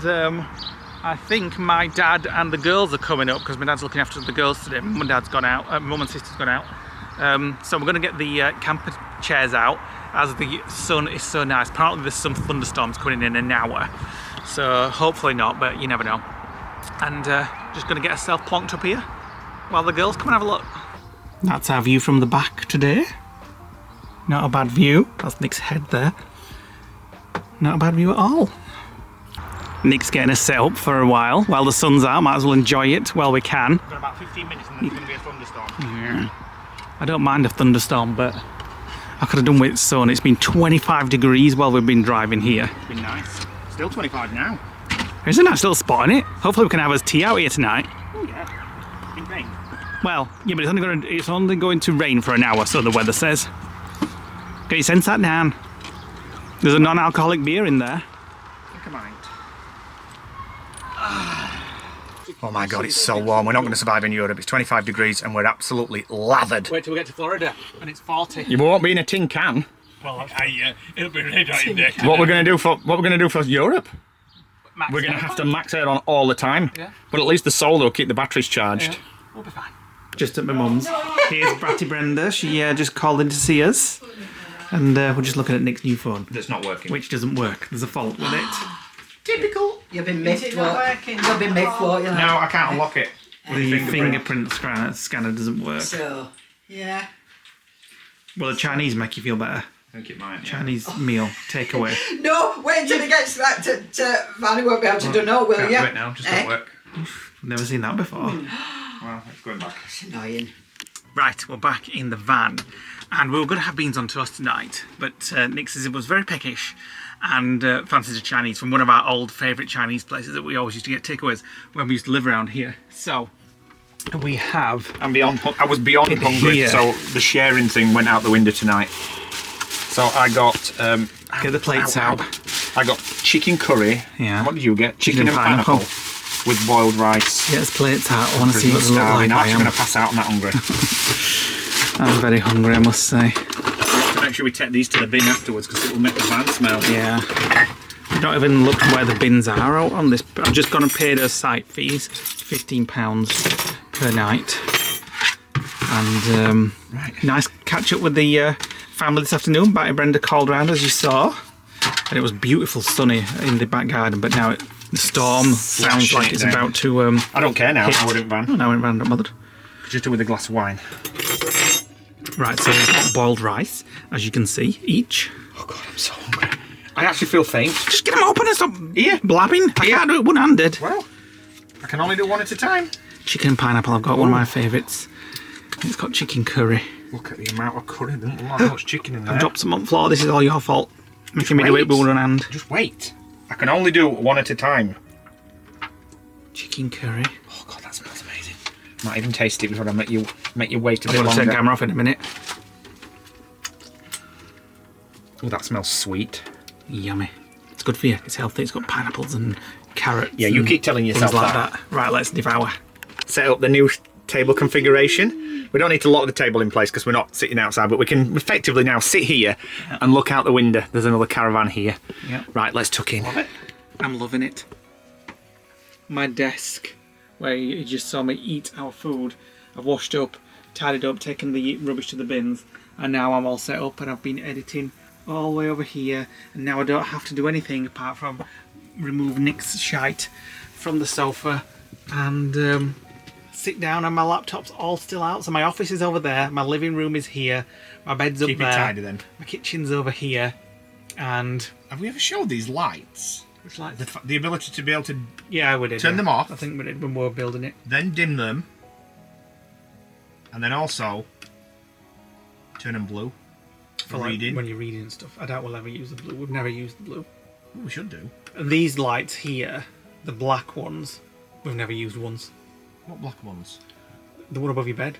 I think my dad and the girls are coming up because my dad's looking after the girls today. Mum and dad's gone out. Mum and sister's gone out. So we're going to get the camper chairs out as the sun is so nice. Apparently there's some thunderstorms coming in an hour. So hopefully not, but you never know. And just going to get ourselves plonked up here while the girls come and have a look. That's our view from the back today. Not a bad view. That's Nick's head there. Not a bad view at all. Nick's getting us set up for a while the sun's out. Might as well enjoy it while we can. We've got about 15 minutes and then there's going to be a thunderstorm. Yeah. I don't mind a thunderstorm, but I could have done with sun. It's been 25 degrees while we've been driving here. It's been nice. Still 25 now. There's a nice little spot in it. Hopefully we can have us tea out here tonight. Oh yeah. It's been rain. Well, yeah, but it's only going to rain for an hour, so the weather says. Get your sense that down. There's a non-alcoholic beer in there. I think I might. Oh my god, it's so warm. We're not going to survive in Europe. It's 25 degrees and we're absolutely lathered. Wait till we get to Florida and it's 40. You won't be in a tin can. Well, it'll be red right in there. What we're going to do for Europe? We're going to have to max out on all the time. Yeah. But at least the solar will keep the batteries charged. Yeah. We'll be fine. Just at my mum's. Here's Bratty Brenda. She just called in to see us. And we're just looking at Nick's new phone. That's not working. Which doesn't work. There's a fault with it. Typical. You've been miffed, You've been miffed, what? No, I can't unlock it. The fingerprint scanner doesn't work. So, yeah. Will the Chinese make you feel better? I think it might. Chinese meal takeaway. No, wait until it gets back to Vanny won't be able to do no, will you? Can't do it now, just don't work. Never seen that before. Well, it's going back. It's annoying. Right, we're back in the van, and we were going to have beans on toast tonight, but Nick says it was very peckish and fancied a Chinese from one of our old favourite Chinese places that we always used to get takeaways when we used to live around here. So we have. I was beyond hungry, here. so the sharing thing went out the window tonight. So I got. Get the plates out. I got chicken curry. Yeah. What did you get? Chicken and pineapple with boiled rice. Get the plates out. I want to see what they look like. I'm actually going to pass out. I'm that hungry. I'm very hungry, I must say. Make sure we take these to the bin afterwards because it will make the van smell. Yeah. I've not even looked where the bins are out on this. I've just gone and paid her site fees, £15 per night. And nice catch up with the family this afternoon. Batty Brenda called round, as you saw, and it was beautiful, sunny in the back garden. But now the storm sounds like it's about to. I don't care now. I wouldn't van. Oh, no, I went round. Not bothered. Just do with a glass of wine. Right, so we've got boiled rice, as you can see, each. Oh God, I'm so hungry. I actually feel faint. Just get them open and stop Here. blabbing. I can't do it one-handed. Well, I can only do one at a time. Chicken and pineapple, I've got one of my favourites. It's got chicken curry. Look at the amount of curry. There's not much chicken in there. I've dropped some on the floor. This is all your fault. Making me do it with one hand. Just wait. I can only do one at a time. Chicken curry. Oh God, that smells amazing. Might even taste it before I make you wait a bit I'm going to longer. turn the camera off in a minute. Oh, that smells sweet. Yummy. It's good for you. It's healthy. It's got pineapples and carrots. Yeah, you keep telling yourself things like that. that. Right, let's devour. Set up the new table configuration. We don't need to lock the table in place because we're not sitting outside, but we can effectively now sit here and look out the window. There's another caravan here. Yeah. Right, let's tuck in. Love it. I'm loving it. My desk, where you just saw me eat our food, I've washed up, tidied up, taken the rubbish to the bins, and now I'm all set up and I've been editing all the way over here, and now I don't have to do anything apart from remove Nick's shite from the sofa and sit down, and my laptop's all still out. So my office is over there, my living room is here, my bed's up there. Keep it tidy then. My kitchen's over here, and Have we ever showed these lights? which lights? The ability to be able to Yeah, we did. turn them off. I think we did when we were building it. then dim them, and then also turn them blue for Like reading. when you're reading and stuff. I doubt we'll ever use the blue. We've never used the blue. Oh, we should do. And these lights here, the black ones, we've never used once. What black ones? The one above your bed.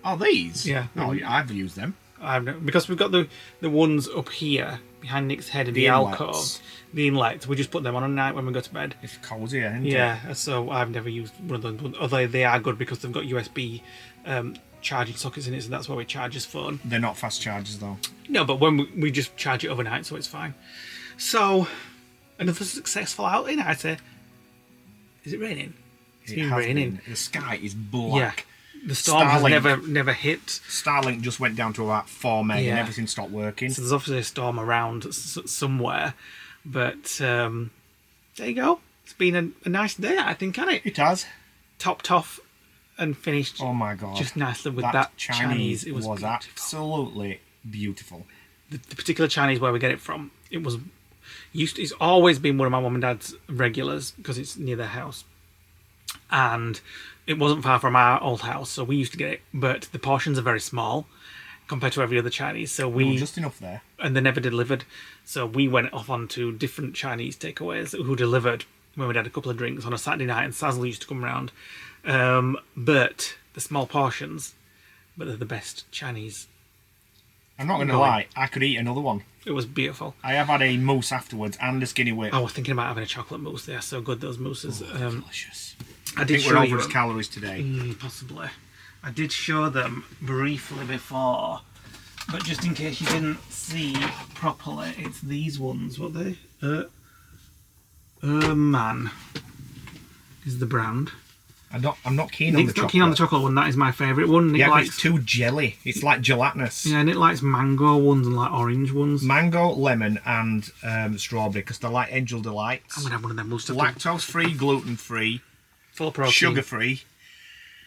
Oh, these? Yeah. Oh, yeah, I've used them. I've never, because we've got the ones up here behind Nick's head in the inlets. alcove. The inlets. We just put them on at night when we go to bed. It's cozy, isn't it? Yeah. So I've never used one of those. Although they are good because they've got USB charging sockets in it, so that's why we charge his phone. They're not fast chargers though. No, but when we just charge it overnight, so it's fine. So, another successful outing, I'd say. Is it raining? It's been raining. The sky is black. Yeah. The storm has never hit. Starlink just went down to about 4 meg and everything stopped working. So there's obviously a storm around somewhere. But there you go. It's been a nice day, I think, hasn't it? It has. Topped off and finished Oh my God. just nicely with that Chinese. It was beautiful. absolutely beautiful. The particular Chinese where we get it from, it's always been one of my mum and dad's regulars because it's near their house. And it wasn't far from our old house, so we used to get it, but the portions are very small compared to every other Chinese, so Just enough there. and they never delivered, so we went off onto different Chinese takeaways who delivered when we'd had a couple of drinks on a Saturday night, and Sazzle used to come round, but the small portions, but they're the best Chinese. I'm not going to lie, I could eat another one. It was beautiful. I have had a mousse afterwards and a skinny whip. I was thinking about having a chocolate mousse. They are so good, those mousses. Delicious. I I did think we're show over you his them. calories today. Possibly. I did show them briefly before, but just in case you didn't see properly, it's these ones. What are they? Man is the brand. I'm not keen on the Nick's chocolate. not keen on the chocolate one. That is my favourite one. Nick Yeah, but likes, it's too jelly. It's like gelatinous. yeah, Nick likes mango ones and like orange ones. Mango, lemon, and strawberry because they're like Angel Delights. I'm gonna have one of them. We'll Lactose free, gluten free, full of protein. sugar free.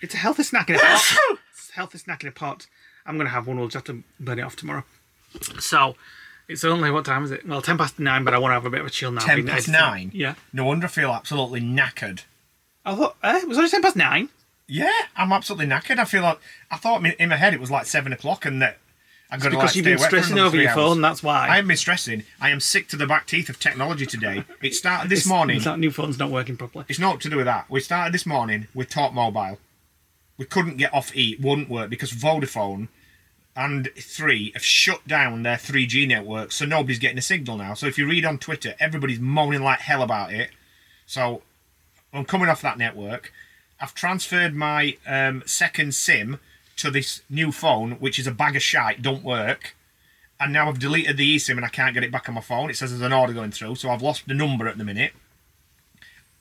It's a healthy snack in a pot. It's a healthy snack in a pot. I'm gonna have one. We'll just have to burn it off tomorrow. So it's only, what time is it? Well, 9:10, but I want to have a bit of a chill now. 9:10? Yeah. No wonder I feel absolutely knackered. I thought, it was only 9:10. Yeah, I'm absolutely knackered. I thought in my head it was like 7 o'clock and that I got to because you've been stressing over your phone, that's why. I haven't been stressing. I am sick to the back teeth of technology today. It started this morning. That new phone's not working properly. It's not to do with that. We started this morning with Talk Mobile. We couldn't get off E. It wouldn't work because Vodafone and 3 have shut down their 3G network, so nobody's getting a signal now. So if you read on Twitter, everybody's moaning like hell about it. So I'm coming off that network. I've transferred my second SIM to this new phone, which is a bag of shite, don't work. And now I've deleted the eSIM and I can't get it back on my phone. It says there's an order going through, so I've lost the number at the minute.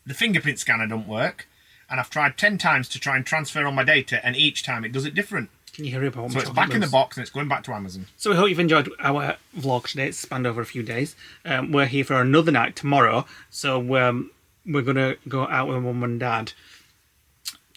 The fingerprint scanner don't work. And I've tried 10 times to try and transfer on my data, and each time it does it different. Can you hurry up? So it's back in the box and it's going back to Amazon. So we hope you've enjoyed our vlog today. It's spanned over a few days. We're here for another night tomorrow. So we're going to go out with Mum and Dad.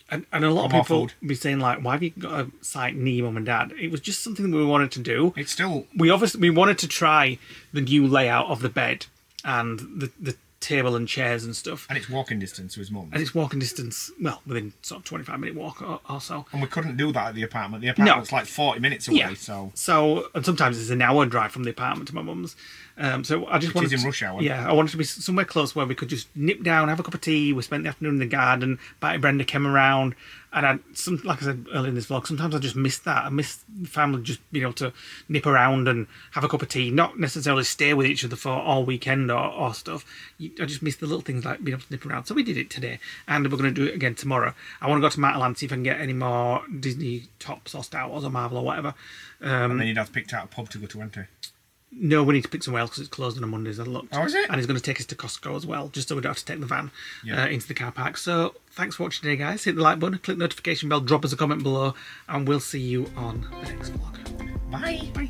And a lot of people be saying, like, why have you got a site near Mum and Dad? It was just something that we wanted to do. It's still... We wanted to try the new layout of the bed and the table and chairs and stuff. And it's walking distance to his mum. And it's walking distance, well, within sort of 25-minute walk or so. And we couldn't do that at the apartment. The apartment's like 40 minutes away, yeah. So, and sometimes it's an hour drive from the apartment to my mum's. So I just wanted in rush hour. Yeah, I wanted to be somewhere close where we could just nip down, have a cup of tea. We spent the afternoon in the garden. Batty Brenda came around, and like I said earlier in this vlog, sometimes I just miss that. I miss the family just being able to nip around and have a cup of tea, not necessarily stay with each other for all weekend or stuff. I just miss the little things like being able to nip around. So we did it today, and we're going to do it again tomorrow. I want to go to Matalan, see if I can get any more Disney tops or Star Wars or Marvel or whatever. And then you'd have picked out a pub to go to, wouldn't you? No, we need to pick somewhere else because it's closed on a Mondays. I looked. Oh, is it? And he's going to take us to Costco as well, just so we don't have to take the van into the car park. So thanks for watching today, guys. Hit the like button, click the notification bell, drop us a comment below, and we'll see you on the next vlog. Bye. Bye.